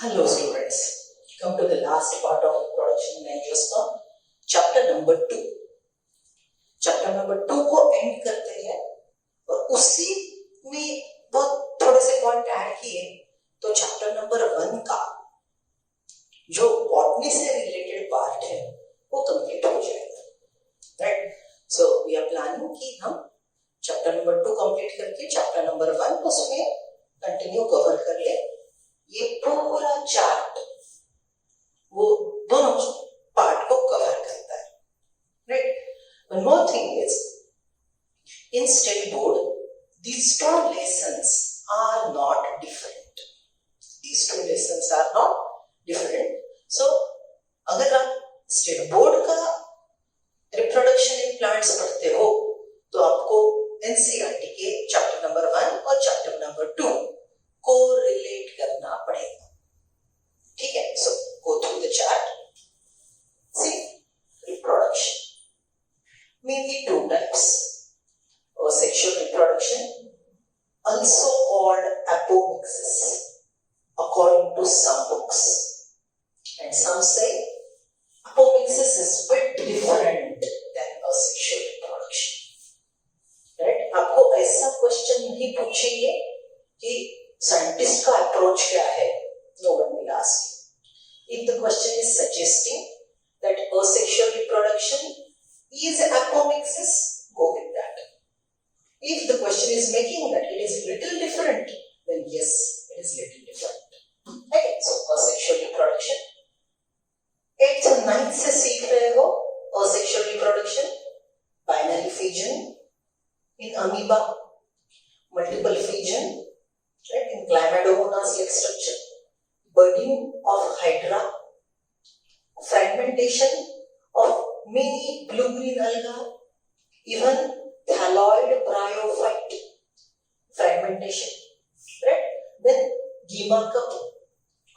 Hello students, come to the last part of reproduction in angiosperm, chapter number 2. Chapter number 2 को and करते हैं और उसी में बहुत थोड़े से पॉइंट ऐड किए तो चैप्टर नंबर 1 का जो बॉटनी से रिलेटेड पार्ट है वो कंप्लीट हो जाएगा, right? So we are planning कि हम चैप्टर नंबर 2 कंप्लीट करके चैप्टर नंबर 1 उसमें कंटिन्यू कवर कर ले। ये पूरा चार्ट वो दोनों पार्ट को कवर करता है, right? One more thing is, in state board, these two lessons are not different. These two lessons are not different. So, अगर आप state board का reproduction in plants पढ़ते हो, तो आपको NCERT के chapter number 1 और chapter number 2 को relate करना पड़ेगा, ठीक है? So, go through the chart. See, reproduction. Mainly two types. Sexual reproduction, also called apomixis, according to some books. And some say apomixis is a bit different than asexual reproduction. Right? आपको ऐसा question नहीं पूछेंगे कि scientist का approach क्या है, no one will ask. If the question is suggesting that asexual reproduction is apomixis, go with that. If the question is making that it is little different, then yes, it is little different. Okay, so asexual reproduction. 8th और 9th से सीख रहे हो asexual reproduction, binary fission in amoeba, multiple fission, right, in chlamydomonas like structure, budding of hydra, fragmentation of many blue-green alga, even thalloid bryophyte fragmentation, right? Then gyma cup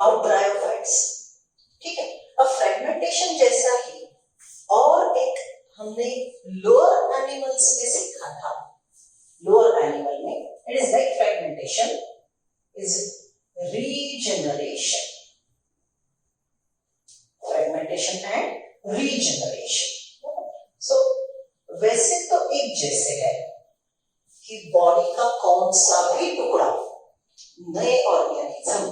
और bryophytes, ठीक है? अब fragmentation जैसा ही और एक हमने lower animals में सीखा था, lower animal में it is like fragmentation is regeneration, fragmentation and regeneration. So वैसे तो एक जैसे है कि बॉडी का कौन सा भी टुकड़ा नए ऑर्गेनिज्म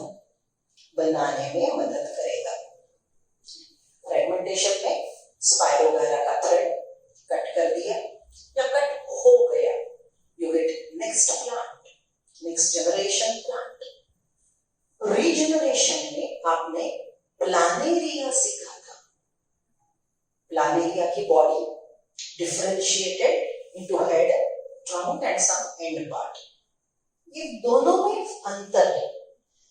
बनाने में मदद करेगा। फ्रेगमेंटेशन में स्पाइरोगायरा का थ्रेड कट कर दिया या कट हो गया, you get next plant, next generation plant. Regeneration में आपने प्लानेरिया सीखा था। प्लानेरिया की body differentiated into head, trunk and some end part. ये दोनों में अंतर है।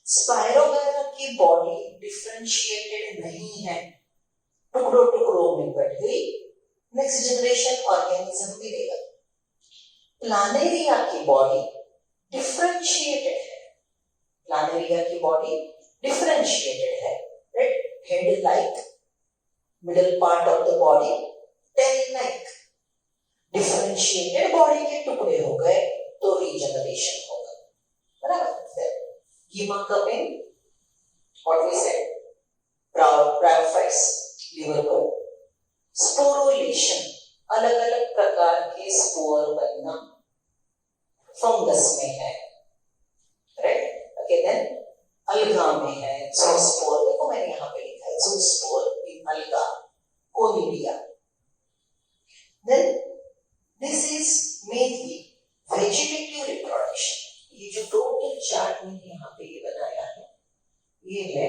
स्पाइरोगायरा की बॉडी डिफरेंशिएटेड नहीं है, टुकड़ों टुकड़ों में कट गई, नेक्स्ट जनरेशन ऑर्गेनिज्म मिलेगा। प्लानेरिया की बॉडी डिफरेंशिएटेड है, प्लानेरिया की बॉडी डिफरेंशिएटेड है, right? Head like, middle part of the body tail like. Differentiated body के टुकड़े हो गए तो रीजनरेशन होगा, बराबर? gyma cupping, what we said, bryophytes, liver bud, sporulation, अलग अलग प्रकार के स्पोर बनना फंगस में है, राइट? ओके, देन अलगा में है ज़ूस्पोर, देखो मैंने यहाँ पे लिखा है ज़ूस्पोर इन अलगा, conidia. Then this is mainly vegetative reproduction. ये जो टोटल चार्ट मैंने यहाँ पे ये बनाया है, ये है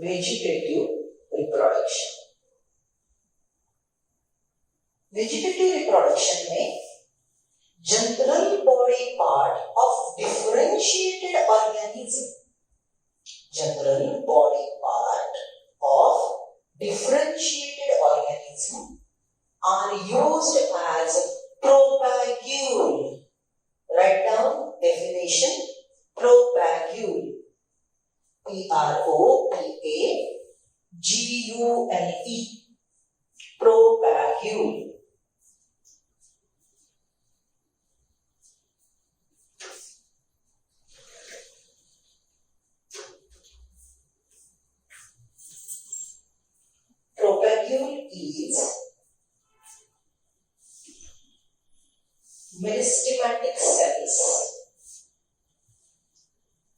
vegetative reproduction. Vegetative reproduction में general body part of differentiated organism, general body part of differentiated organism are used as propagule. Write down definition: propagule, P-R-O-P-A-G-U-L-E, propagule. meristematic cells.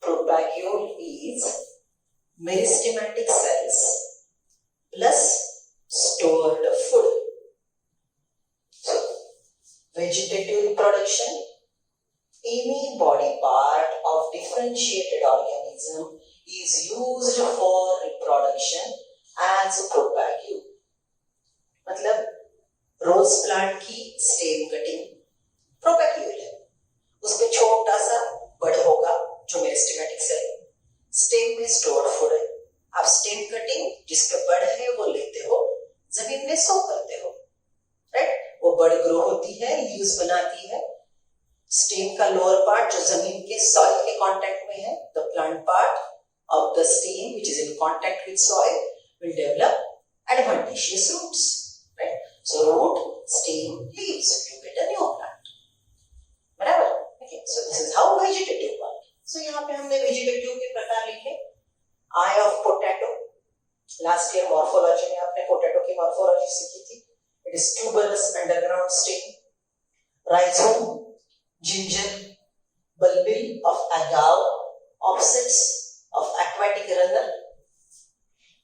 Propagule is meristematic cells plus stored food. So, vegetative reproduction, any body part of differentiated organism is used for reproduction as propagule. मतलब rose plant की stem cutting प्रोपैग्यूल है, उसमें छोटा सा बड होगा जो meristematic cell, stem में stored food है। आप स्टेम कटिंग जिसपे बड है वो लेते हो, जमीन में सो करते हो, राइट? वो बड ग्रो होती है, लीव्स बनाती है। स्टेम का लोअर पार्ट जो जमीन के सॉइल के कांटेक्ट में है, the plant part of the stem which is in contact with soil will develop advantageous roots, right? So root, stem, leaves, you get a new plant. बराबर? Okay, so this is how vegetative work. So यहाँ पे हमने vegetative के प्रकार लिखे। Eye of potato. Last year morphology में आपने potato की morphology सीखी थी. It is tuberous underground stem. Rhizome, ginger, bulbil of agave, offsets of aquatic runner.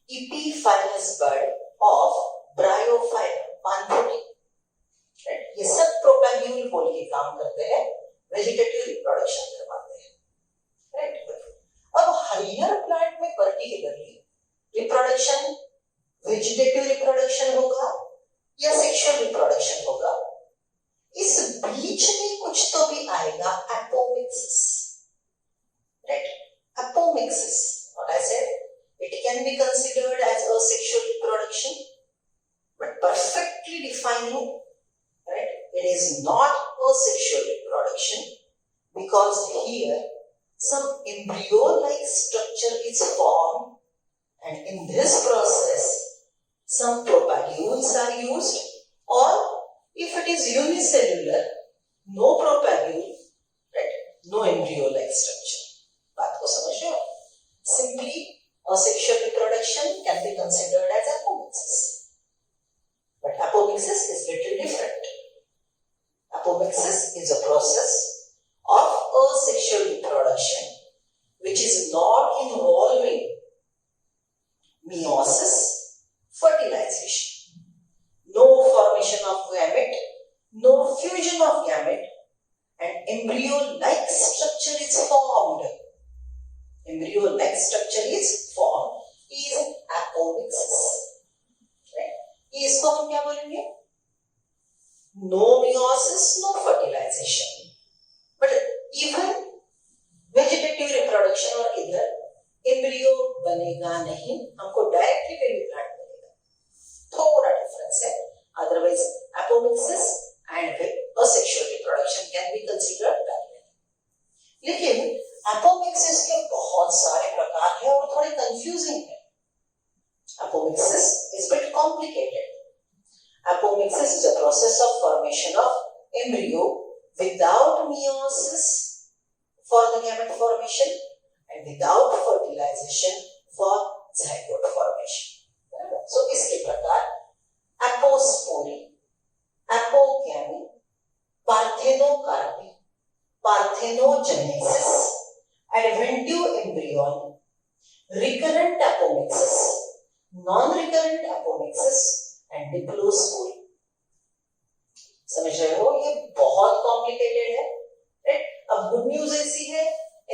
Epiphyllous bud of bryophyllum. ये सब प्रोपैग्यूल बोल के काम करते हैं, वेजिटेटिव रिप्रोडक्शन करवाते हैं, राइट? अब हायर प्लांट में पर्टिकुलरली रिप्रोडक्शन वेजिटेटिव रिप्रोडक्शन होगा या सेक्सुअल रिप्रोडक्शन होगा, इस बीच में कुछ तो भी आएगा, apomixis, right? Apomixis, what I said, it can be considered as asexual reproduction, but perfectly defining, right? It is not a sexual reproduction because here some embryo-like structure is formed, and in this process some propagules are used, or if it is unicellular, no propagule, right? No embryo-like structure. बात को समझ रहे हो? Simply a sexual reproduction can be considered as apomixis. But apomixis is little different. Apomixis is a process of asexual reproduction which is not involving meiosis, fertilization, no formation of gamete, no fusion of gamete, and embryo-like structure is formed. Embryo-like structure is formed is apomixis. इसको हम क्या बोलेंगे? No meiosis, no fertilization. But even vegetative reproduction और इधर embryo बनेगा नहीं, हमको directly baby plant मिलेगा, थोड़ा difference है. Otherwise, apomixis and asexual reproduction can be considered parallel. लेकिन apomixis के बहुत सारे प्रकार हैं और थोड़े confusing है. Apomixis is a bit complicated. Apomixis is a process of formation of embryo without meiosis for the gamete formation and without fertilization for zygote formation. So, इसके प्रकार apospore, apogamy, parthenocarpy, parthenogenesis, adventive embryon, recurrent apomixis, non-recurrent apomixis and diplospore. समझ रहे हो? ये बहुत complicated है, right? अब good news ऐसी है,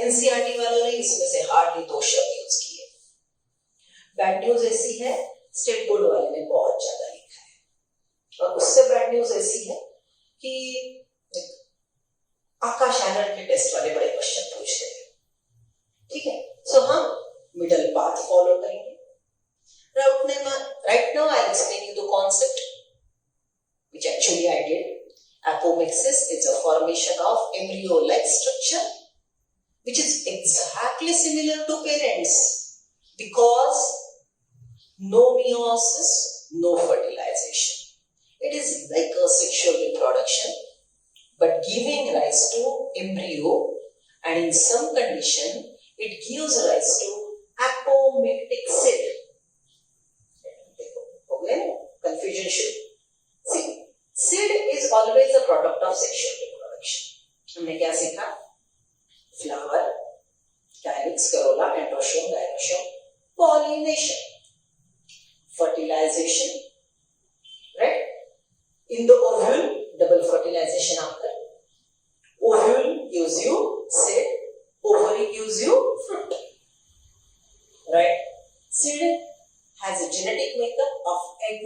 एनसीईआरटी वालों ने इसमें से हार्डली 2 शब्द यूज किए। बैड न्यूज ऐसी है, स्टेट बोर्ड वाले ने बहुत ज्यादा लिखा है। और उससे बैड न्यूज ऐसी है कि आकाश आनंद के टेस्ट वाले बड़े क्वेश्चन पूछते हैं, ठीक है? सो हम मिडल पाथ फॉलो करेंगे। Right now I'll explain you the concept which actually I did. Apomixis is a formation of embryo-like structure which is exactly similar to parents because no meiosis, no fertilization. It is like a sexual reproduction but giving rise to embryo, and in some condition it gives rise to apomictic cell. Confusion should. See, seed is always a product of sexual reproduction. हमने क्या सीखा? Flower, calyx, Corolla, androecium, gynoecium, pollination, fertilization, right? In the ovule, double fertilization occur. Ovule gives you seed, ovary gives you fruit, right? Seed has a genetic makeup of egg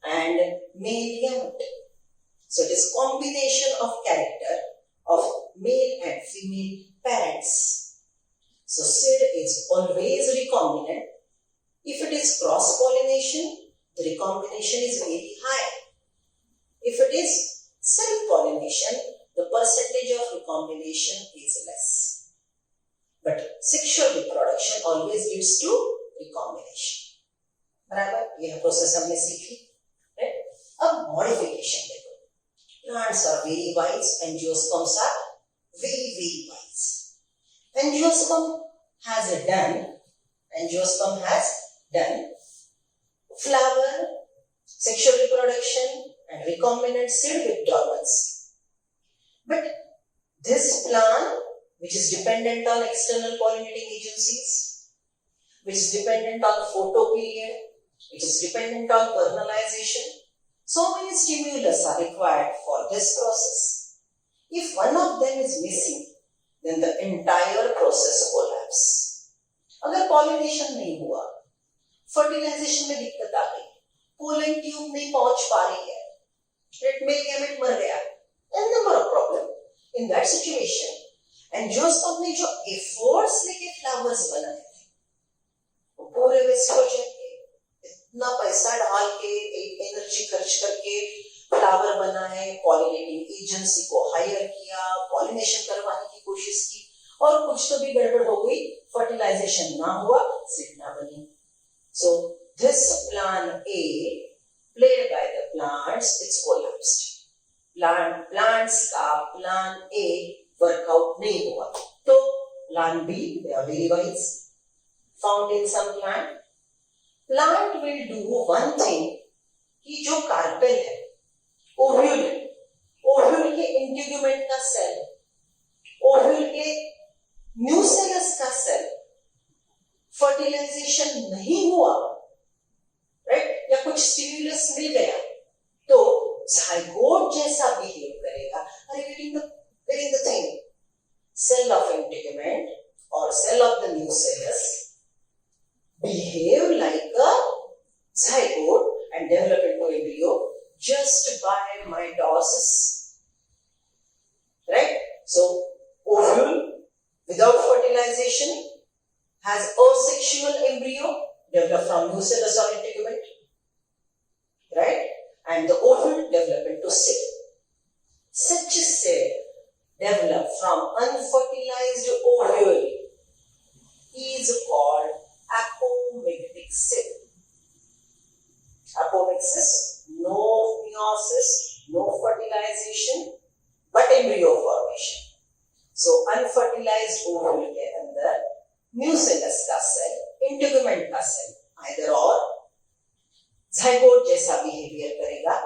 and male gamete. So it is combination of character of male and female parents. So seed is always recombinant. If it is cross-pollination, the recombination is very high. If it is self-pollination, the percentage of recombination is less. But sexual reproduction always leads to recombination. बराबर? यह process हमने सीखी. अब modification देखो. Plants are very wise, angiosperms are very, very wise. Angiosperm has done flower, sexual reproduction and recombinant seed with dormancy. But this plant, which is dependent on external pollinating agencies, which is dependent on photoperiod, which is dependent on vernalization, so many stimulus are required for this process. If one of them is missing, then the entire process collapse. अगर pollination नहीं हुआ, fertilization में दिक्कत आ गई, pollen tube नहीं पहुंच पा रही है, male gamete मर गया, a number of problems. In that situation, angiosperm ने जो efforts लेके flowers बनाए थे, वो पूरे waste हो जाएंगे. इतना पैसा डाल के, एनर्जी खर्च करके फ्लावर बनाए, पॉलिनेटिंग एजेंसी को हायर किया, पॉलिनेशन करवाने की कोशिश की, और कुछ तो भी गड़बड़ हो गई, फर्टिलाइजेशन ना हुआ, सीड ना बनी. So this plan A played by the plants, it's collapsed. Plants का plan A workout नहीं हुआ, तो plan B, they are very wise, found in some plant. Plant will do one thing कि जो कार्पेल है, ovule के integument का cell, ovule के न्यूसेलस का सेल, फर्टिलाइजेशन नहीं हुआ, राइट, या कुछ स्टिमुलस मिल गया, तो जाइगोट जैसा बिहेव करेगा. Are you getting the thing? Cell of integument or cell of the nucellus behave like a zygote and develop into embryo just by mitosis, right? So ovule without fertilization has asexual embryo developed from nucellus or integument, right? And the ovule develop into seed. Such a seed developed from unfertilized ovule is called apomictic seed. Apomixis, no meiosis, no fertilization, but embryo formation. So unfertilized ovule के अंदर nucellus का cell, integument का cell, either or zygote जैसा behaviour करेगा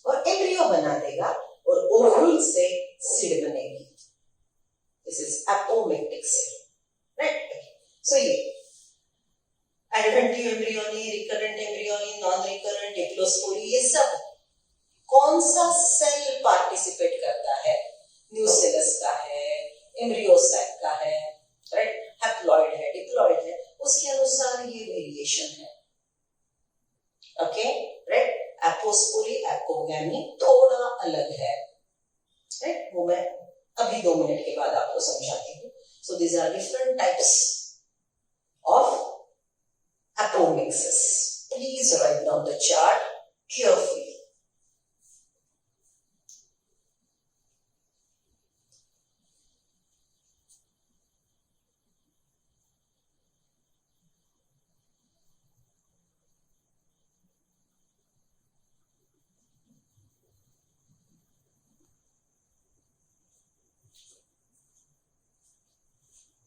और embryo बना देगा और ओव्यूल से सीड बनेगी. This is apomictic cell, right? So ये adventive embryony, recurrent embryony, non recurrent, diplospory, ये सब कौन सा सेल पार्टिसिपेट करता है? न्यूसेलस का है, एम्ब्रियोसाइट का है, राइट, हैप्लॉइड है, डिप्लॉइड है, उसके अनुसार ये वेरिएशन है. Okay, right. एपोस्पोरी, एपोगैमी थोड़ा अलग है, राइट, वो मैं अभी 2 मिनट के बाद आपको समझाती हूँ. So these are different types of apomixis. Please write down the chart carefully.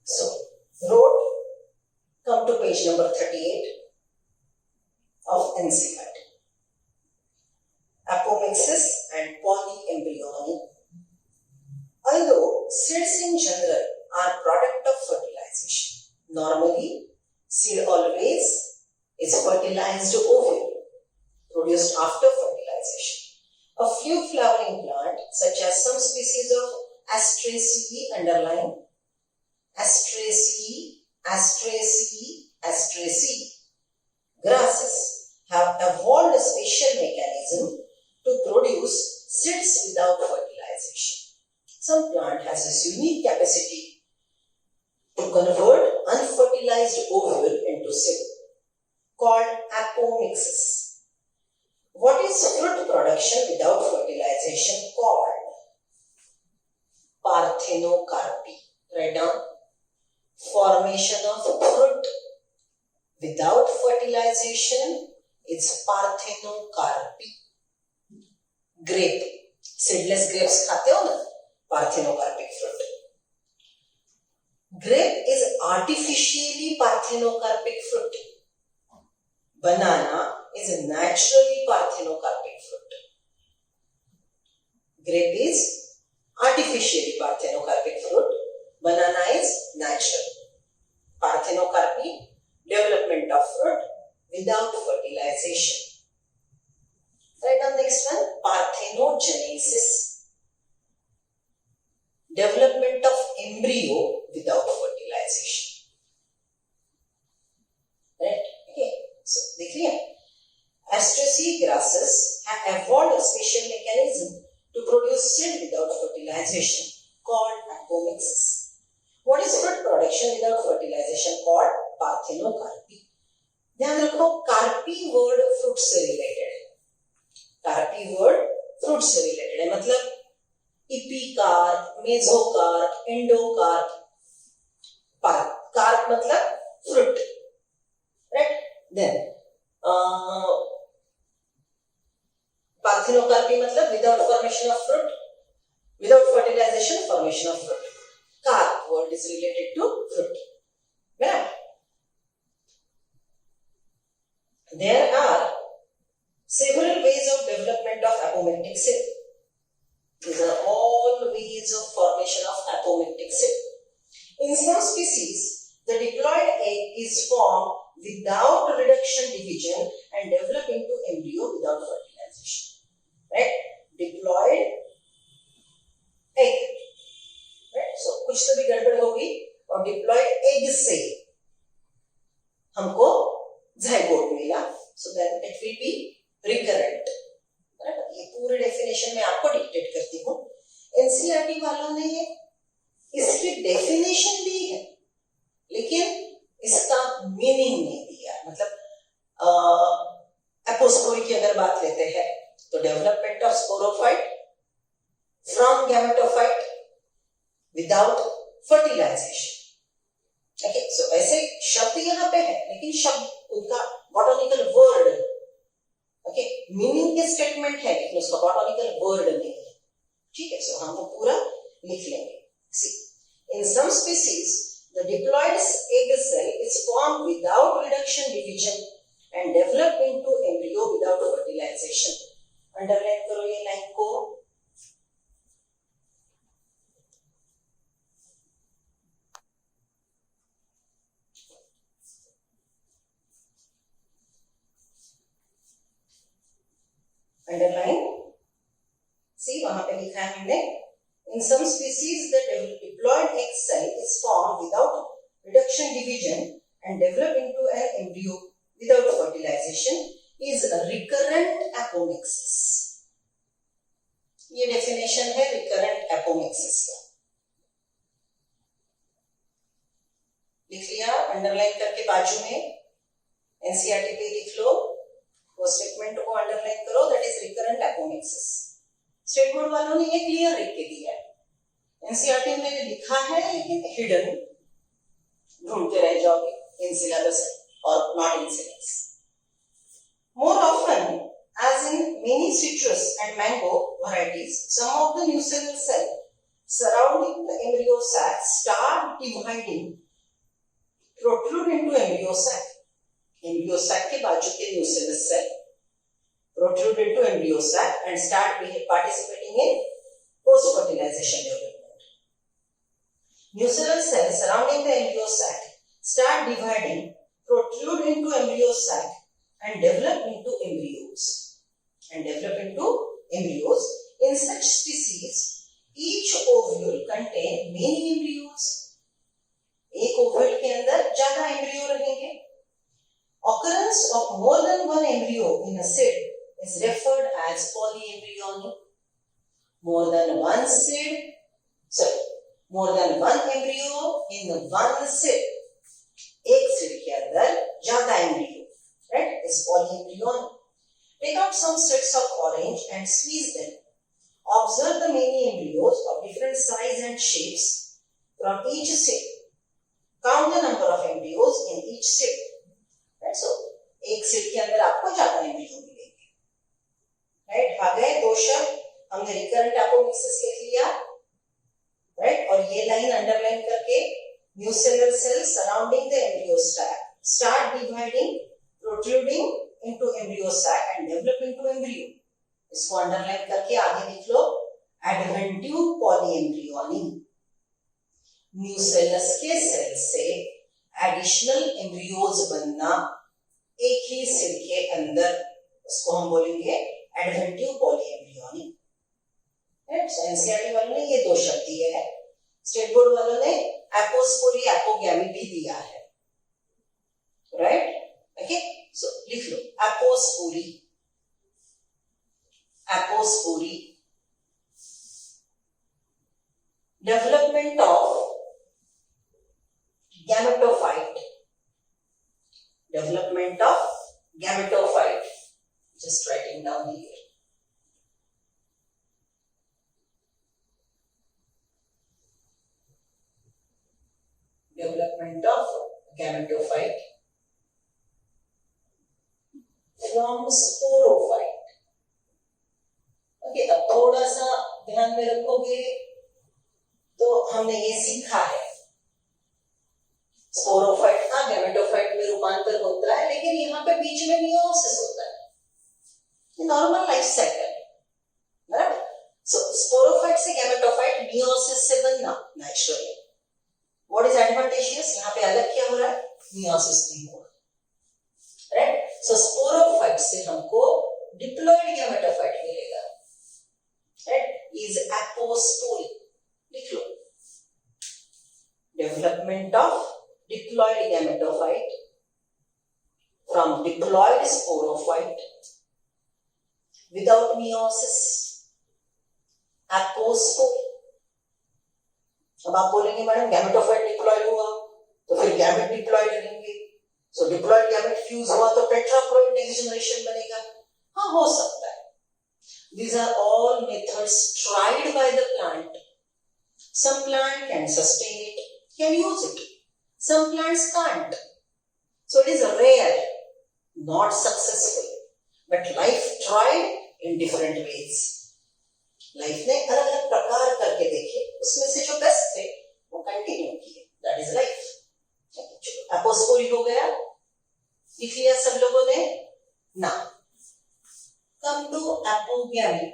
So, wrote, come to page number 38 of NCERT. Apomixis and polyembryony. seeds in general are product of fertilization. Normally, seed always is fertilized ovule produced after fertilization. A few flowering plants, such as some species of Astraceae, underline Astraceae, grasses, have evolved a special mechanism to produce seeds without fertilization. Some plant has this unique capacity to convert unfertilized ovule into seed, called apomixis. What is fruit production without fertilization called? Parthenocarpy. Write down. Formation of fruit without fertilization is parthenocarpy. Grape. Seedless grapes खाते हो ना? Parthenocarpic fruit. Grape is artificially parthenocarpic fruit. Banana is naturally parthenocarpic fruit. Grape is artificially parthenocarpic fruit. Banana is natural. Parthenocarpy, development of fruit without fertilization. Write down next one. Parthenogenesis, development of embryo without fertilization. Right? Okay. So, देखिए, Astraceae grasses have evolved a special mechanism to produce seed without fertilization called apomixis. What is fruit production without fertilization called? Parthenocarpy. ध्यान रखो, कार्पी word fruit से related है. कार्पी word fruit से related है, मतलब epicarp, mesocarp, endocarp. Carp मतलब fruit, right? Then parthenocarpy मतलब without formation of fruit, without fertilization, formation of fruit. Carp word is related to fruit. Yeah. There are several ways of development of apomictic seed. These are all ways of formation of apomictic seed. In some species, the diploid egg is formed without reduction division and develop into embryo without fertilization. Right? Diploid egg. Right? So कुछ तो भी गड़बड़ होगी और diploid egg से हमको zygote मिला. So then it will be recurrent. Right? ये पूरे definition में आपको dictate करती हूँ. NCERT वालों ने इसकी definition दी है, लेकिन इसका मीनिंग नहीं दिया. मतलब एपोस्पोरी की अगर बात लेते हैं तो development of sporophyte from gametophyte without fertilization. Okay, so ऐसे शब्द यहाँ पे है, लेकिन शब्द उनका बॉटनिकल वर्ड, ओके, मीनिंग के स्टेटमेंट है, लेकिन उसका बॉटनिकल वर्ड नहीं है. ठीक है, सो हम वो पूरा लिख लेंगे. See, in some species the diploid egg cell is formed without reduction division and develop into embryo without fertilization. Underline करो ये लाइन को. Underline. See, वहां पे लिखा है हमने. In some species, the diploid egg cell is formed without reduction division and develop into an embryo without fertilization is a recurrent apomixis. ये definition है recurrent apomixis का. लिख लिया? underline करके बाजू में NCERT पे लिख लो. वो statement को underline करो. That is recurrent apomixis. State board वालों ने ये क्लियर लिख के दिया है. एनसीईआरटी में लिखा है, लेकिन हिडन ढूंढते रह जाओगे इन सिलेबस और not in syllabus. More often as in many citrus and mango varieties, some of the nucellal cells surrounding the embryo sac start dividing, protrude into embryo sac. Embryo sac के बाजू के nucellal cell protrude into embryo sac and start participating in post-fertilization development. Mucosal cells surrounding the embryo sac start dividing, protrude into embryo sac, and develop into embryos. In such species, each ovule contain many embryos. एक Oval के अंदर ज्यादा embryo रहेंगे. Occurrence of more than one embryo in a seed is referred as polyembryony. More than one embryo in one seed. एक seed के अंदर ज्यादा embryo, right, is polyembryony. Take out some sets of orange and squeeze them. Observe the many embryos of different size and shapes from each seed. Count the number of embryos in each seed. Right? So, एक seed के अंदर आपको ज्यादा embryo मिलेंगे. Right? आ गए दो शब्द. हमने recurrent apomixis लिख लिया. Right? और ये लाइन अंडरलाइन करके mucosal cells surrounding the embryo sac start dividing, protruding into embryo sac and develop into embryo. इसको अंडरलाइन करके आगे लिख लो adventive polyembryony. म्यूसेलस के सेल से एडिशनल एम्ब्रियोज बनना एक ही सेल के अंदर, उसको हम बोलेंगे एडवेंटिव पॉलीएम्ब्रियोनी. एनसीईआरटी वालों ने ये दो शब्द दिए हैं. स्टेट बोर्ड वालों ने एपोस्पोरी एपोगैमी भी दिया है. राइट? ओके, सो लिख लो apospory. Development of gametophyte. Just writing down here. Development of gametophyte from sporophyte. Okay, अब थोड़ा सा ध्यान में रखोगे तो हमने ये सीखा है स्पोरोफाइट का गैमेटोफाइट में रूपांतर होता है, लेकिन यहाँ पे बीच में मियोसिस होता है. ये नॉर्मल लाइफ साइकिल है. राइट? सो स्पोरोफाइट से गैमेटोफाइट मियोसिस से बनना नेचुरली. What is advantageous? यहाँ पे अलग क्या हो रहा है? मियोसिस नहीं हो रहा. राइट? सो स्पोरोफाइट से हमको डिप्लॉयड गैमेटोफाइट मिलेगा. राइट? Is apospory. लिख लो development of diploid gametophyte from diploid sporophyte without meiosis, apospory. अब आप बोलेंगे मैडम गैमेटोफाइट डिप्लॉयड हुआ तो फिर गैमेट डिप्लॉयड रहेंगे, सो डिप्लॉयड गैमेट फ्यूज हुआ तो टेट्राप्लॉयड नेक्स्ट जनरेशन बनेगा. हाँ, हो सकता है. These are all methods tried by the plant. Some plant can sustain it, can use it. Some plants can't. So it is rare, not successful. But life tried in different ways. Life ने अलग अलग प्रकार करके देखे, उसमें से जो best थे वो कंटिन्यू किए. That is life. एपोस्पोरी हो गया, लिख लिया सब लोगों ने. ना come to apogamy.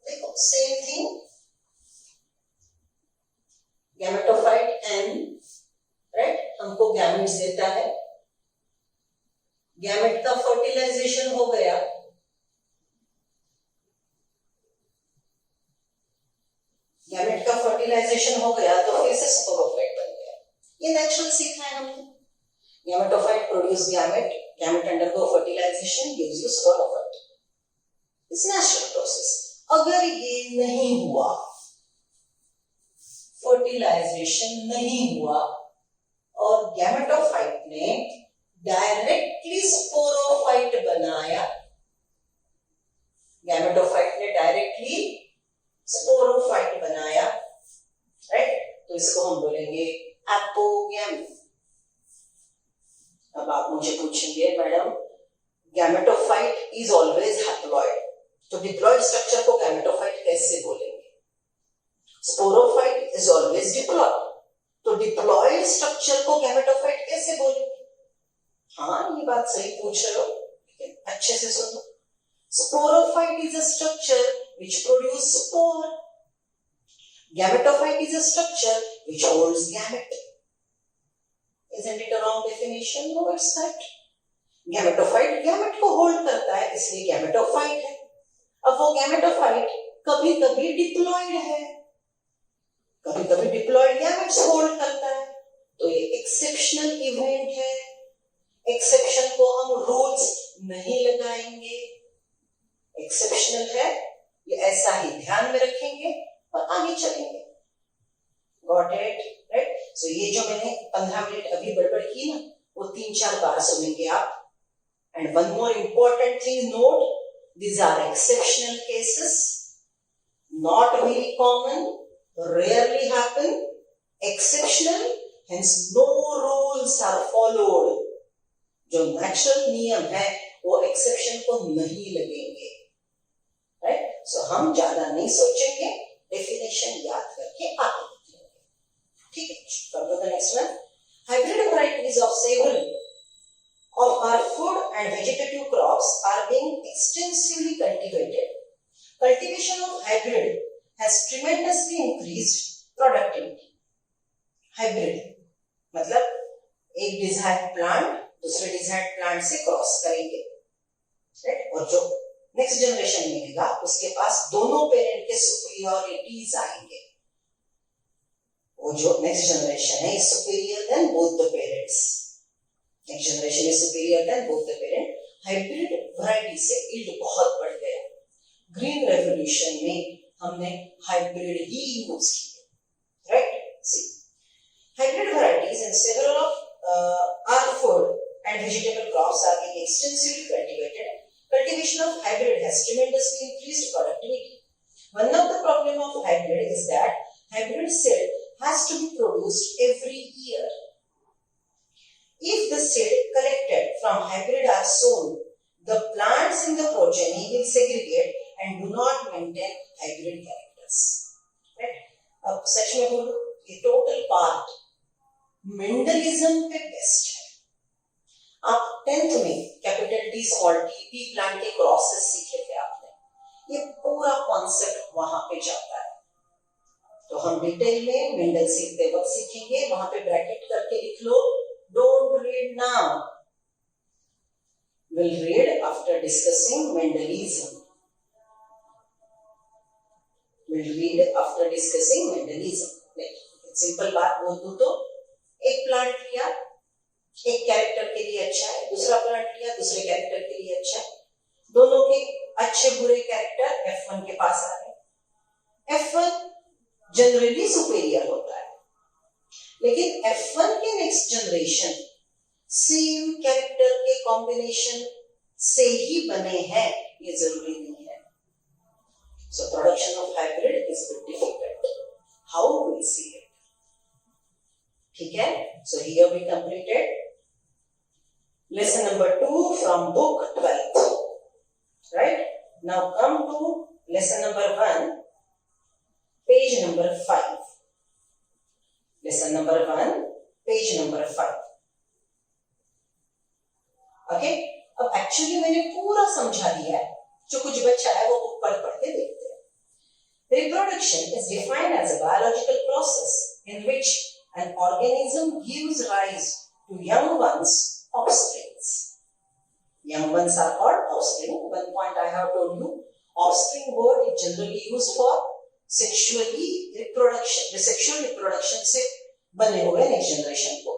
देखो same thing. Gametophyte N, right, हमको गैमेट्स देता है. गैमेट का फर्टिलाइजेशन हो गया. तो फिर से स्पोरोफाइट बन गया. ये नेचुरल सीखा है हमने. Gametophyte produce gamete, gamete undergo fertilization, gives you sporophyte. It's natural process. अगर ये नहीं हुआ, फर्टिलाइजेशन नहीं हुआ और गैमेटोफाइट ने डायरेक्टली स्पोरोफाइट बनाया, राइट, तो इसको हम बोलेंगे एपोगैमी. अब आप मुझे पूछेंगे madam gametophyte is always haploid, तो डिप्लॉइड स्ट्रक्चर को गैमेटोफाइट कैसे बोलेंगे? स्पोरोफाइट इज ऑलवेज डिप्लॉइड, तो डिप्लॉइड स्ट्रक्चर को गैमेटोफाइट कैसे बोलेंगे? हाँ, ये बात सही पूछ रहे हो, लेकिन अच्छे से सुनो. Sporophyte is a structure which produce spore. Gametophyte is a structure which holds gamete. Isn't it a wrong definition? No, it's correct. Gametophyte gamete को hold करता है, इसलिए gametophyte है. अब वो gametophyte कभी कभी डिप्लॉइड है, कभी कभी डिप्लॉइड गैमेट्स होल्ड करता है, तो ये एक्सेप्शनल इवेंट है. एक्सेप्शन को हम रूल्स नहीं लगाएंगे, एक्सेप्शनल है, ये ऐसा ही ध्यान में रखेंगे और आगे चलेंगे. Got it? राइट. सो ये जो मैंने 15 मिनट अभी बड़बड़ की ना, वो 3-4 बार सुनेंगे आप. And one more important thing note, these are exceptional cases, not very common, rarely happen, exceptional, hence no rules are followed. जो नेचुरल नियम है वो एक्सेप्शन को नहीं लगेंगे. राइट. सो हम ज्यादा नहीं सोचेंगे, डेफिनेशन याद करके आगे निकलेंगे. ठीक है. Come to the next one. Hybrid varieties of several of our food and vegetative crops are being extensively cultivated. Cultivation of hybrid has tremendously increased productivity. Hybrid मतलब एक डिजायर्ड प्लांट दूसरे डिजायर्ड प्लांट से cross करेंगे, right. और जो next generation मिलेगा उसके पास दोनों पेरेंट के सुपीरियरिटीज आएंगे. वो जो नेक्स्ट जनरेशन है superior than both the parents. Next generation is superior than both the parent. Hybrid variety से यील्ड बहुत बढ़ गया. ग्रीन रेवोल्यूशन में हमने हाइब्रिड ही यूज किए, right. See hybrid varieties in several of our food and vegetable crops are being extensively cultivated. Cultivation of hybrid has tremendously increased productivity. One of the problem of hybrid is that hybrid seed has to be produced every year. If the seed collected from hybrid are sown, the plants in the progeny will segregate and do not maintain hybrid characters. Right? अब सच में बोलो, ये total part Mendelism पे best है. आप 10th में capital T small T P plant के crosses सीखे थे आपने. ये पूरा कॉन्सेप्ट वहां पे जाता है. तो हम डिटेल में मेंडल सीखते वक्त सीखेंगे. वहां पे ब्रैकेट करके लिख लो, don't read now, will read after discussing Mendelism. Will read after discussing Mendelism. Simple बात बोल दूं तो एक प्लांट लिया, एक कैरेक्टर के लिए अच्छा है, दूसरा प्लांट लिया, दूसरे कैरेक्टर के लिए अच्छा है. दोनों के अच्छे बुरे कैरेक्टर F1 के पास आ गए. F1 जनरली सुपीरियर होता है, लेकिन F1 के नेक्स्ट जनरेशन सेम कैरेक्टर के कॉम्बिनेशन से ही बने हैं ये जरूरी नहीं है. So production of hybrid is difficult. How will see it. ठीक है. So here we completed lesson number 2 from book 12th. Right. Now come to lesson number 1, page number 5. Lesson number 1, page number 5. Okay. अब actually मैंने पूरा समझा दिया है. जो कुछ बचा है वो बुक पढ़ के देखते हैं. Reproduction is defined as a biological process in which an organism gives rise to young ones, offsprings. Young ones are called offspring. One point I have told you, offspring word is generally used for sexually reproduction. The sexual reproduction से बने हुए next generation को.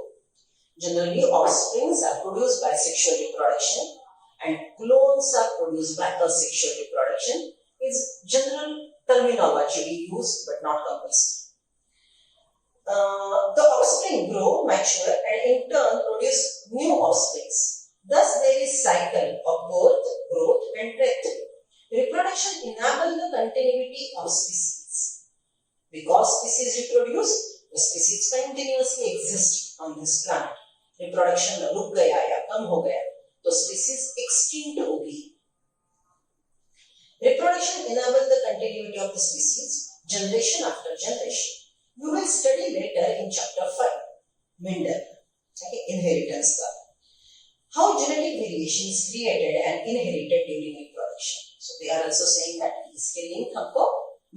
Generally, offsprings are produced by sexual reproduction and clones are produced by asexual reproduction. Is general terminology we use but not compulsory. The offspring grow, mature, and in turn produce new offsprings. Thus, there is cycle of birth, growth, and death. Reproduction enables the continuity of species. Because species reproduce, the species continuously exist on this planet. Reproduction रुक गया या कम हो गया, तो species extinct होगी. Reproduction enables the continuity of the species, generation after generation. You will study later in chapter 5, Mendel, okay, inheritance का. How genetic variation is created and inherited during reproduction. So they are also saying that इसके link हमको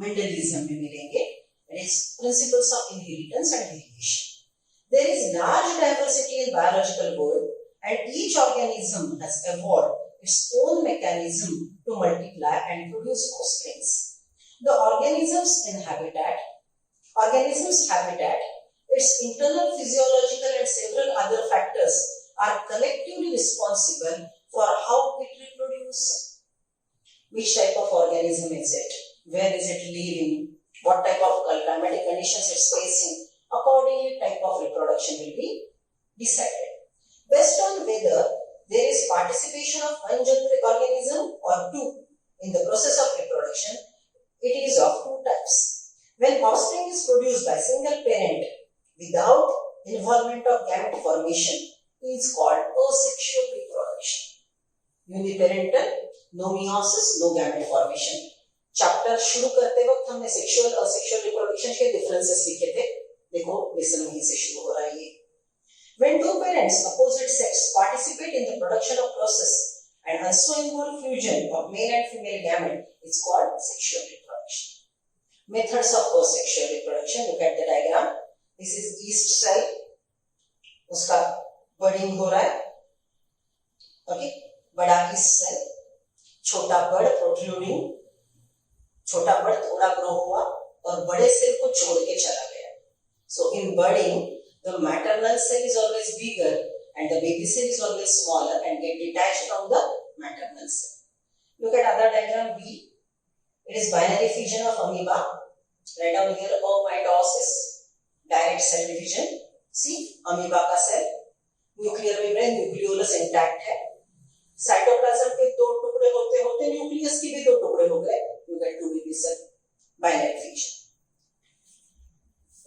Mendelism में मिलेंगे. That is its principles of inheritance and variation. There is large diversity in biological world, and each organism has evolved its own mechanism to multiply and produce offsprings. The organism's habitat, its internal physiological and several other factors are collectively responsible for how it reproduces. Which type of organism is it? Where is it living? What type of climatic conditions it's facing? Accordingly, type of reproduction will be decided. Based on whether there is participation of one organism or two in the process of reproduction, it is of two types. When offspring is produced by single parent without involvement of gamete formation, it is called asexual reproduction. Uniparental, no meiosis, no gamete formation. Chapter शुरू करते वक्त हमने sexual और sexual reproduction के differences लिखे थे. देखो lesson वहीं से शुरू हो रहा है ये. When two parents opposite sex participate in the production of process and also involve fusion of male and female gamete, it's called sexual reproduction. Methods of asexual reproduction. Look at the diagram. This is yeast cell. उसका budding हो रहा है. Okay, बड़ा yeast cell, छोटा bud protruding. छोटा बड़ थोड़ा grow हुआ और बड़े सेल को छोड़ के चला गया. So in budding, the maternal cell is always bigger and the baby cell is always smaller and get detached from the maternal cell. Look at other diagram B. It is binary fission of amoeba. Write down here mitosis, direct cell division. See amoeba का cell, nuclear membrane, nucleolus intact है. Cytoplasm के दो टुकड़े होते होते nucleus के भी दो टुकड़े हो गए. You get two baby cell, binary fission.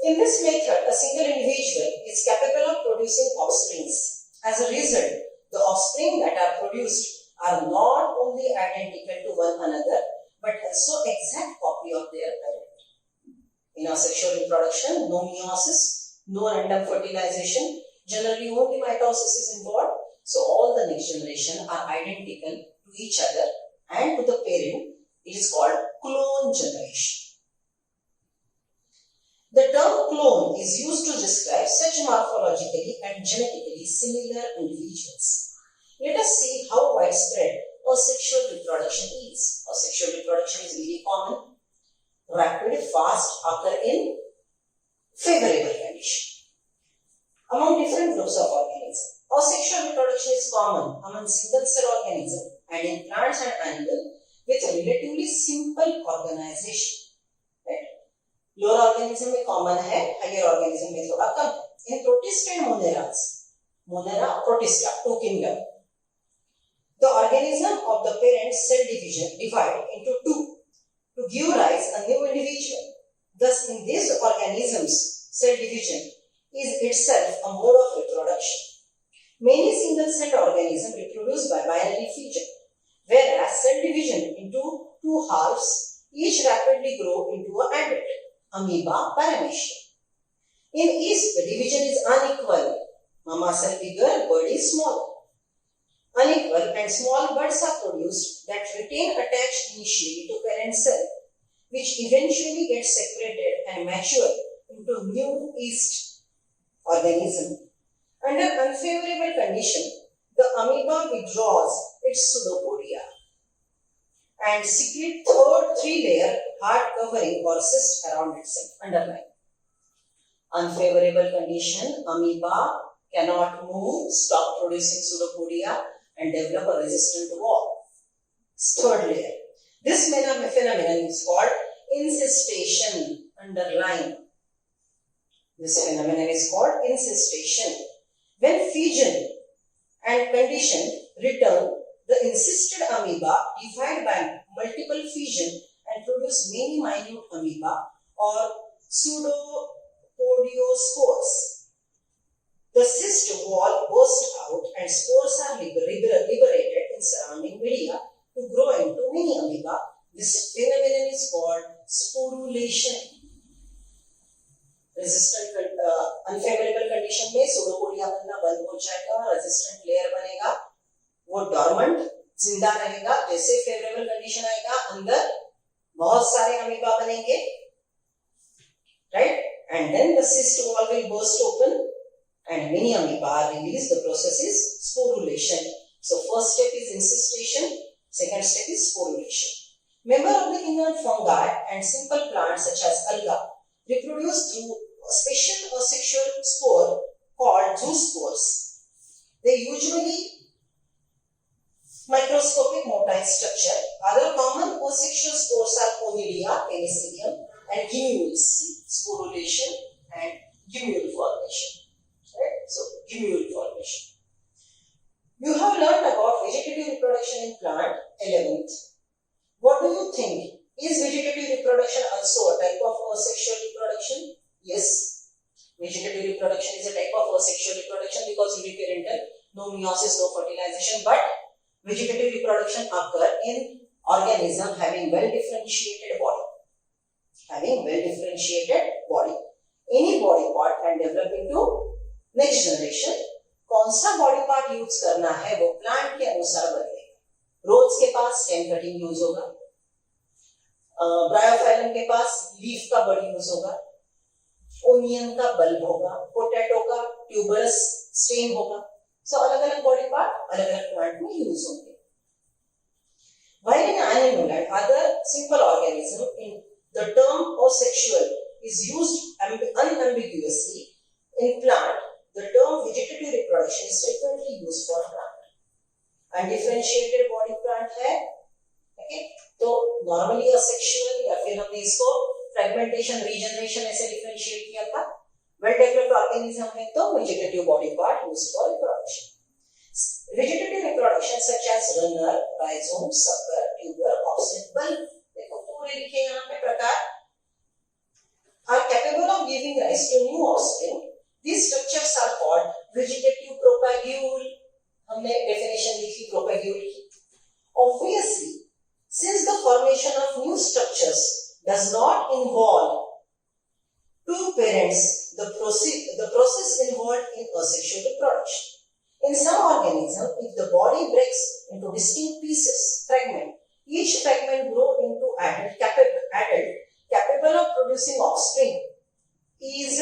In this method, a single individual is capable of producing offsprings. As a result, the offspring that are produced are not only identical to one another, but also exact copy of their parent. In asexual reproduction, no meiosis, no random fertilization, generally only mitosis is involved. So all the next generation are identical to each other and to the parent. It is called clone generation. The term clone is used to describe such morphologically and genetically similar individuals. Let us see how widespread asexual reproduction is. Asexual reproduction is very common, rapid, fast, occur in favorable condition among different groups of organisms. Asexual reproduction is common among single cell organisms and in plants and animals with relatively simple organization. Right? Lower organism में common है, higher organism में थोड़ा कम है. In protista and moneras, monera, protista, two kingdom, the organism of the parent cell division divide into two to give rise a new individual. Thus, in these organisms, cell division is itself a mode of reproduction. Many single-celled organisms reproduce by binary fission, whereas cell division into two halves each rapidly grow into a adult, amoeba, paramecia. In yeast, the division is unequal. Mama cell bigger, bud is smaller. Unequal and small buds are produced that retain attached initially to parent cell, which eventually get separated and mature into new yeast organism. Under unfavorable condition, the amoeba withdraws its pseudopodia and secrete third three-layer hard covering or cyst around itself. Underline. Unfavorable condition, amoeba cannot move, stop producing pseudopodia and develop a resistant wall. Third layer. This phenomenon is called incestation. Underline. This phenomenon is called incestation. When fission and condition return, the incested amoeba divide by multiple fission and produce many minute amoeba or pseudopodiospores. The cyst wall bursts out and spores are liberated in surrounding media to grow into mini amoeba. This phenomenon is called sporulation. Resistant unfavorable condition में pseudopodia बनना बंद हो जाएगा, resistant layer बनेगा, वो dormant जिंदा रहेगा. जैसे favorable condition आएगा, अंदर बहुत सारे अमीबा बनेंगे right? And then the cyst wall will burst open and many amoeba are released. The process is sporulation. So first step is incestation, second step is sporulation. Member of the kingdom fungi and simple plants such as alga reproduce through a special asexual spore called zoospores. They usually microscopic motile structure. Other common asexual spores are Conidia, Penicillium, and Gimmules, sporulation and gimmule formation. Right? So, gimmule formation. You have learned about vegetative reproduction in plant, 11th. What do you think? Is vegetative reproduction also a type of asexual reproduction? Yes. Vegetative reproduction is a type of asexual reproduction because uniparental, no meiosis, no fertilization, but vegetative reproduction occur in organism having well-differentiated body. Having well-differentiated body. Any body part can develop into next generation. कौन सा body part use करना है वो plant के अनुसार बदलेगा. रोज के पास stem cutting use होगा, ब्रायोफाइलम के पास लीफ का बड यूज होगा, ओनियन का बल्ब होगा, पोटैटो का ट्यूबरस स्टेम होगा. सो अलग अलग बॉडी पार्ट अलग अलग प्लांट में यूज होंगे. While in animal and other simple organism, in the term asexual is used unambiguously. In plant, the term vegetative reproduction is frequently used for plant. Undifferentiated body plant है, okay? तो normally asexual या फिर हमने इसको fragmentation, regeneration ऐसे differentiate किया था. Well developed organism है तो vegetative body part used for reproduction. Vegetative reproduction such as runner, rhizome, sucker, tuber, offset, bulb, देखो पूरे लिखे यहाँ पे प्रकार, are capable of giving rise to new offspring. These structures are called vegetative propagule. हमने definition लिखी propagule की. Obviously, since the formation of new structures does not involve two parents, the process involved in asexual reproduction. In some organisms, if the body breaks into distinct pieces, fragment, each fragment grows into adult capable of producing offspring, is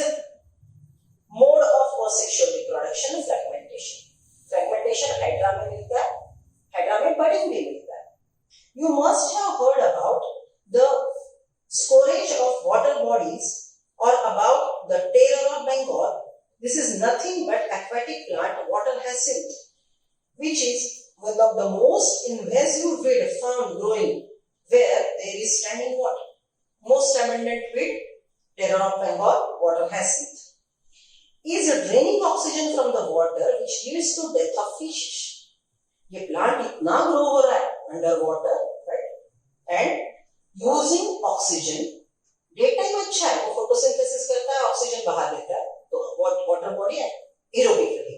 mode of asexual reproduction fragmentation. Fragmentation hydra में मिलता है, hydra में budding भी मिलता है. You must have heard about the scourge of water bodies or about the terror of Bengal. This is nothing but aquatic plant water hyacinth, which is one of the most invasive weed found growing where there is standing water. Most abundant weed, terror of Bengal, water hyacinth, is draining oxygen from the water which leads to death of fishes. ये plant इतना grow हो रहा है under water, right? And using oxygen, daytime अच्छा है, वो photosynthesis करता है, oxygen बाहर देता है, तो water body है, aerobically.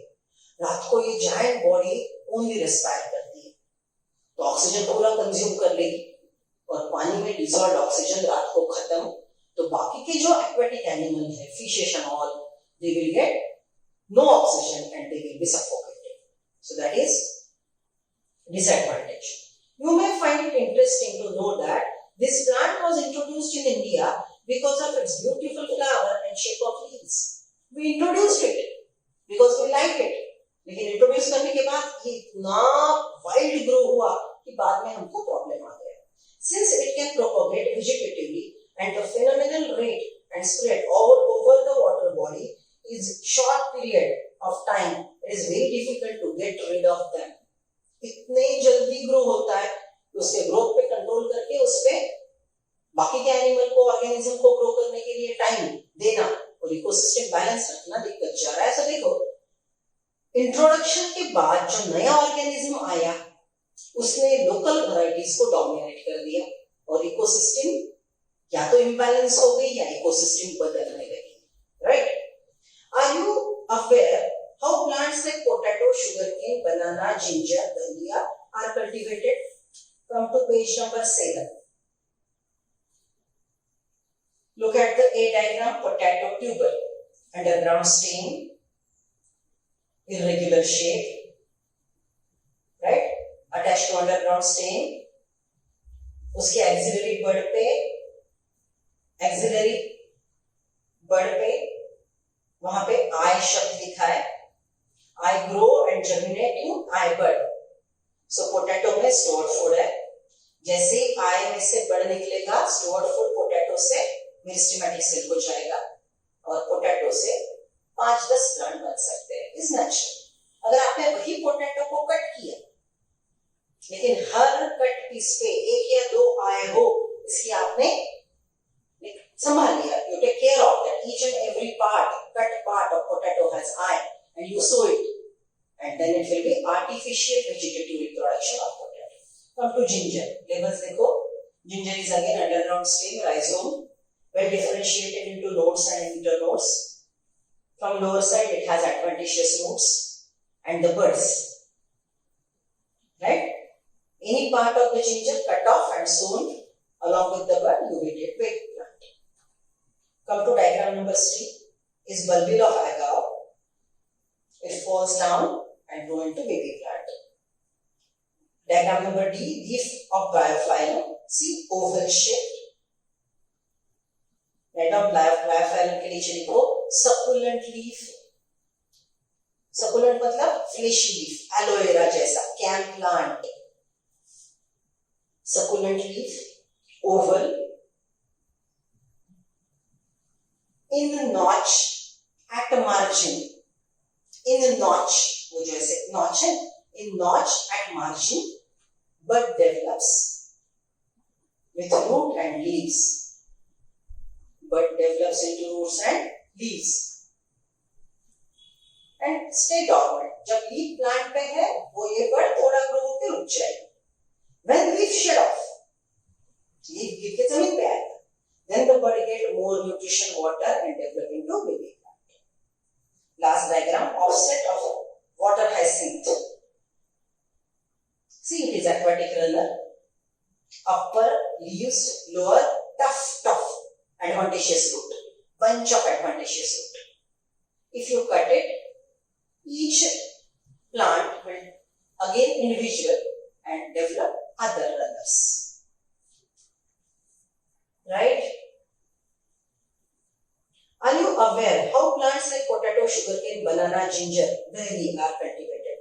रात को ये giant body only respire करती है, तो oxygen पूरा consume कर लेगी और पानी में dissolved oxygen रात को खत्म, तो बाकी के जो aquatic animal है, fishes and all, they will get no oxygen and they will be suffocated. So that is disadvantage. You may find it interesting to know that this plant was introduced in India because of its beautiful flower and shape of leaves. We introduced it because we like it. लेकिन introduce करने के बाद ये इतना wild grow हुआ कि बाद में हमको problem आ गया. Since it can propagate vegetatively and the phenomenal rate and spread all over the water body is short period of time, it is very difficult to get rid of them. इतने जल्दी grow होता है कि उसके growth पे control करके उसपे बाकी के एनिमल को, ऑर्गेनिज्म को ग्रो करने के लिए टाइम देना और इकोसिस्टम बैलेंस रखना दिक्कत जा रहा है. ऐसा देखो, इंट्रोडक्शन के बाद जो नया ऑर्गेनिज्म आया उसने लोकल वैरायटीज को डोमिनेट कर दिया और इकोसिस्टम या तो इम्बैलेंस हो गई या इकोसिस्टम बदलने लगी. Right? Are you aware how plants like potato, sugarcane, banana, ginger, dahlia are cultivated? Come to page number 7. Look at the A diagram. Potato tuber, underground stem, irregular shape, right? Attached to underground stem. उसके axillary bud पे axillary bird पे वहां पे आई शब्द लिखा है, I grow and germinate in I bird. So potato में stored food है, जैसे ही आई में से बर्ड निकलेगा स्टोर्ड फूड पोटैटो से मेरिस्टेमेटिक सेल को जाएगा और पोटैटो से 5-10 प्लांट बन सकते हैं। Is natural. अगर आपने वही पोटैटो को कट किया लेकिन हर कट पीस पे 1 या 2 आए हो, इसकी आपने संभाल लिया, you take care of that each and every cut part of potato has eye and you sow it, and then it will be artificial vegetative reproduction of potato. Come to ginger. Labels देखो, ginger is again underground stem, rhizome, well differentiated into nodes and internodes. From lower side it has adventitious roots and the buds. Right? Any part of the ginger cut off and sown along with the bud, you will get big plant. Come to diagram number 3 is bulbil of agave. It falls down and grow into baby plant. Diagram number D, leaf of biophyllum. See, oval shaped. Write down biophyllum के नीचे लिखो succulent leaf. Succulent मतलब fleshy leaf, aloe vera जैसा, can plant. Succulent leaf, oval. In the notch at margin, in the notch, वो जो ऐसे notch है, in notch at margin, bud develops with root and leaves. Bud develops into roots and leaves. And stay dormant. जब leaf plant पे है, वो ये bud थोड़ा grow होके रुक जाएगा. When leaf shed off, leaf गिर के जमीन पे आएगा. Then the bud get more nutrition, water and develop into baby plant. Last diagram, offset of water hyacinth. See, it is aquatic runner. Upper leaves, lower tough, adventitious root, bunch of adventitious root. If you cut it, each plant will again individual and develop other runners. Right? Are you aware how plants like potato, sugarcane, banana, ginger, dairy are cultivated?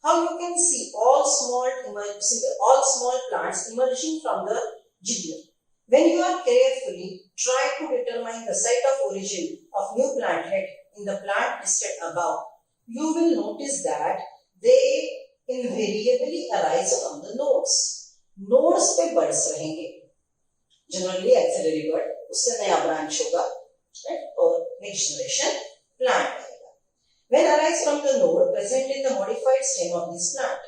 How you can see all small plants emerging from the ginger. When you are carefully try to determine the site of origin of new plant head in the plant listed above, you will notice that they invariably arise from the nodes. Nodes पे buds रहेंगे. Generally axillary bud, उससे नया branch होगा, right? और next generation plant आएगा. When arise from the node present in the modified stem of this plant.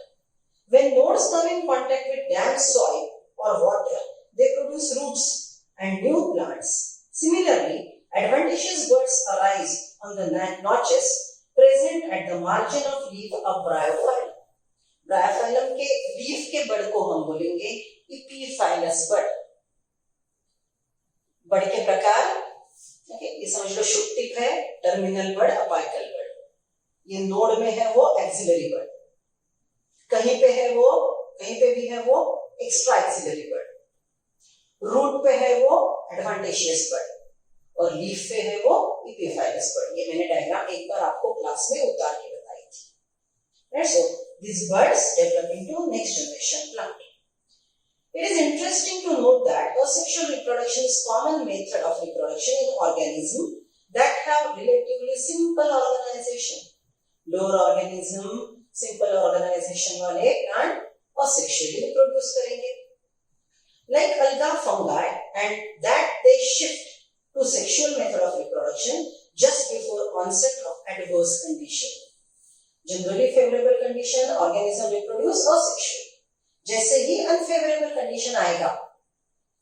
When nodes come in contact with damp soil or water, they produce roots and new plants. Similarly, adventitious buds arise on the notches present at the margin of leaf of bryophyllum. Bryophyllum के leaf के bud को हम बोलेंगे epiphyllous bud. बड़ के प्रकार, ये समझ लो शुक्तिक है, टर्मिनल बड़, अपाइकल बड़. ये नोड में है वो एक्सिलरी बड़, कहीं पे भी है वो एक्स्ट्रा एक्सिलरी बड़, रूट पे है वो एडवांटेशियस बड़ और लीफ पे है वो एपिफाइलस बड़. ये मैंने डायग्राम एक बार आपको क्लास में उतार के बताई थी. Right? So these buds develop into next generation plant. It is interesting to note that asexual reproduction is common method of reproduction in organisms that have relatively simple organization. Lower organism, simple organization वाले plant asexually reproduce करेंगे. Like alga fungi, and that they shift to sexual method of reproduction just before onset of adverse condition. Generally favorable condition, organism reproduce asexually. जैसे ही unfavorable condition आएगा,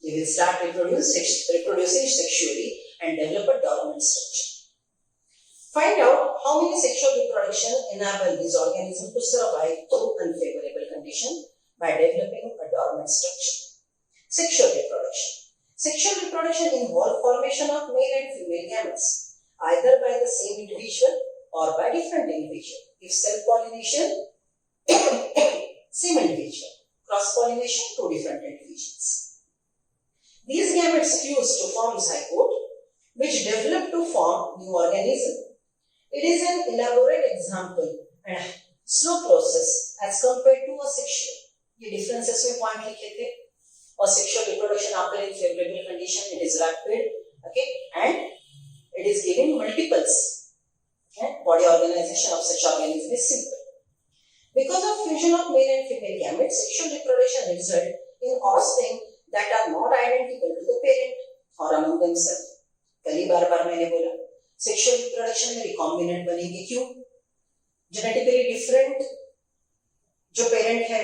they will start reproducing sexually and develop a dormant structure. Find out how many sexual reproduction enable this organism to survive through unfavorable condition by developing a dormant structure. Sexual reproduction. Sexual reproduction involves formation of male and female gametes, either by the same individual or by different individual. If self-pollination, same individual. Cross-pollination, two different individuals. These gametes fuse to form zygote. which develop to form new organism. It is an elaborate example and slow process as compared to a sexual. ये differences में point लिखे थे. और sexual reproduction occur in favorable condition. It is rapid, okay, and it is giving multiples. And body organization of such organism is simple. Because of fusion of male and female gametes, sexual reproduction results in offspring that are not identical to the parent or among themselves. कई बार मैंने बोला sexual reproduction में recombinant बनेंगे. क्यों? Genetically different जो parent है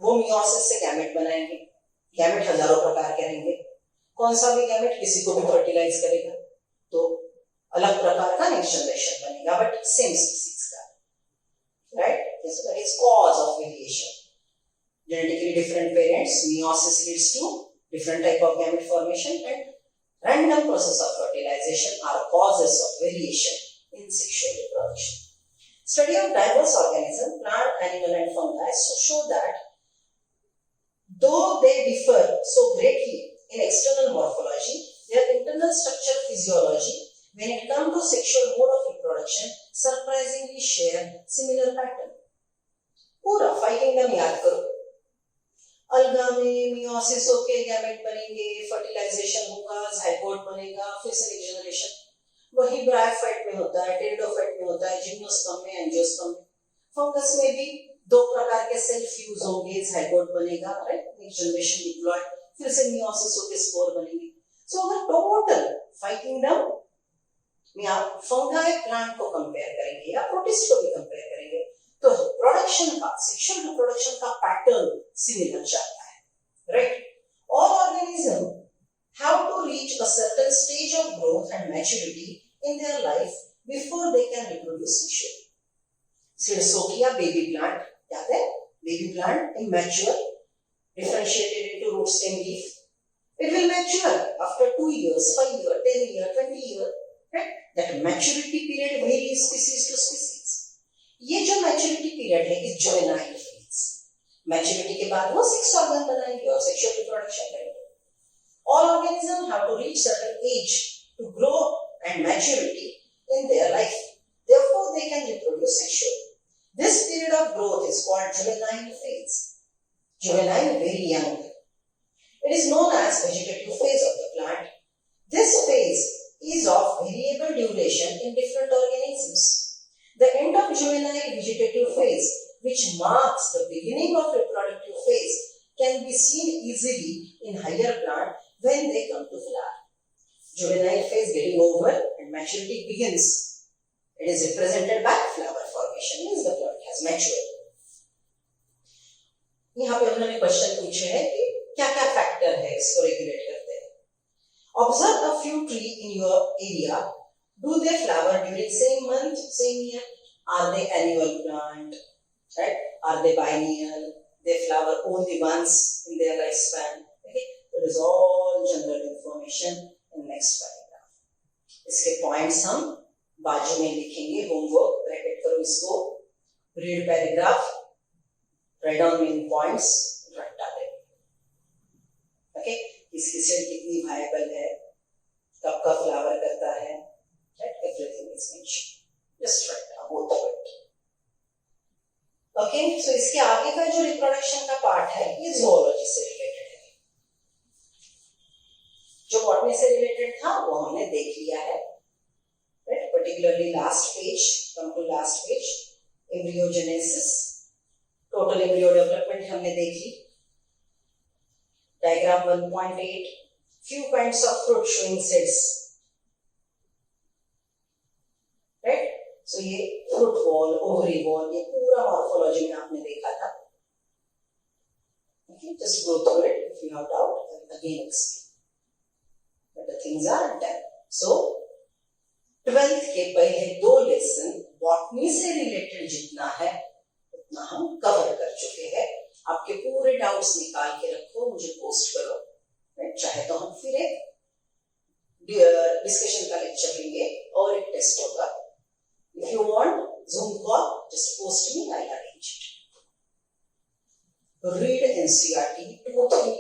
वो meiosis से गैमेट बनाएंगे. गैमेट हजारों प्रकार के रहेंगे. कौन सा भी गैमेट किसी को भी फर्टिलाइज करेगा तो अलग प्रकार का नेक्स्ट जनरेशन बनेगा, बट सेम स्पीसीज का. Right? So that is cause of variation. Genetically different parents, meiosis leads to different type of gamete formation, and random process of fertilization are causes of variation in sexual reproduction. Study of diverse organisms, plant, animal and fungi show that though they differ so greatly in external morphology, their internal structure physiology, when it comes to sexual mode of reproduction, surprisingly share similar pattern. पूरा 5 kingdom याद करो. अलगा में meiosis होके gamete बनेंगे, fertilisation होगा, zygote बनेगा, फिर से नेक्स्ट जनरेशन. वही ब्रायोफाइट में होता है, टेरिडोफाइट में होता है, जिम्नोस्पर्म में, एंजियोस्पर्म में. फंगस में भी 2 प्रकार के सेल फ्यूज होंगे, जाइगोट बनेगा, राइट, नेक्स्ट जनरेशन डिप्लॉयड, फिर से मियोसिस होके स्पोर बनेंगे. सो अगर टोटल 5 किंगडम में आप फंगाई प्लांट को कंपेयर करेंगे या प्रोटिस्ट को भी कंपेयर करेंगे तो प्रोडक्शन का, सेक्सुअल रिप्रोडक्शन का पैटर्न सिमिलर जाता है. Right? All organism have to reach a certain stage of growth and maturity in their life before they can reproduce sexually. Sidsokia baby plant, याद है? Baby plant immature, differentiated into root, stem, leaf. It will mature after 2 years, 5 years, 10 years, 20 years. Right? That maturity period varies species to species. ये जो maturity period है इस juvenile phase. Maturity के बाद वो 6 organ बनाएंगे और सेक्सुअल रिप्रोडक्शन करेंगे. All organisms have to reach certain age to grow and maturity in their life. Therefore, they can reproduce sexually. This period of growth is called juvenile phase. Juvenile, very young. It is known as vegetative phase of the plant. This phase is of variable duration in different organisms. The end of juvenile vegetative phase, which marks the beginning of reproductive phase, can be seen easily in higher plant when they come to flower. Juvenile phase getting over and maturity begins. It is represented by flower formation, means the plant has matured. यहाँ पे उन्होंने question पूछे हैं कि क्या क्या factor है इसको रेगुलेट करते हैं. Observe a few trees in your area. Do they flower during same month, same year? Are they annual plant? Right? Are they biennial? They flower only once in their lifespan. Okay? It is all general information in next paragraph. इसके points हम बाजू में लिखेंगे. Homework bracket करो इसको. Read paragraph. Write down main points. रट्टा दे. Okay? इसकी cell कितनी viable है? कब कब फ्लावर करता है? Right? Everything is mentioned. Just write down both of it. Okay? So इसके आगे का जो रिप्रोडक्शन का पार्ट है ये zoology से रिलेटेड है. जो बॉटनी से रिलेटेड था वो हमने देख लिया है. Right? Particularly last page. Come to last page. Embryogenesis. Total embryo development हमने देख ली. Diagram 1.8. Few kinds of fruit showing seeds. Right? So ये fruit wall, ovary wall, ये पूरा morphology में आपने देखा था. Okay, just go through it. If you have doubt, I will again explain. But the things are done. So 12th के पहले 2 lesson botany से रिलेटेड जितना है उतना हम कवर कर चुके हैं. आपके पूरे डाउट्स निकाल के रखो, मुझे पोस्ट करो. चाहे तो हम फिर एक डिस्कशन का लेक्चर लेंगे और एक टेस्ट होगा. If you want Zoom call, just post me, I'll arrange it. Read NCERT 2, 3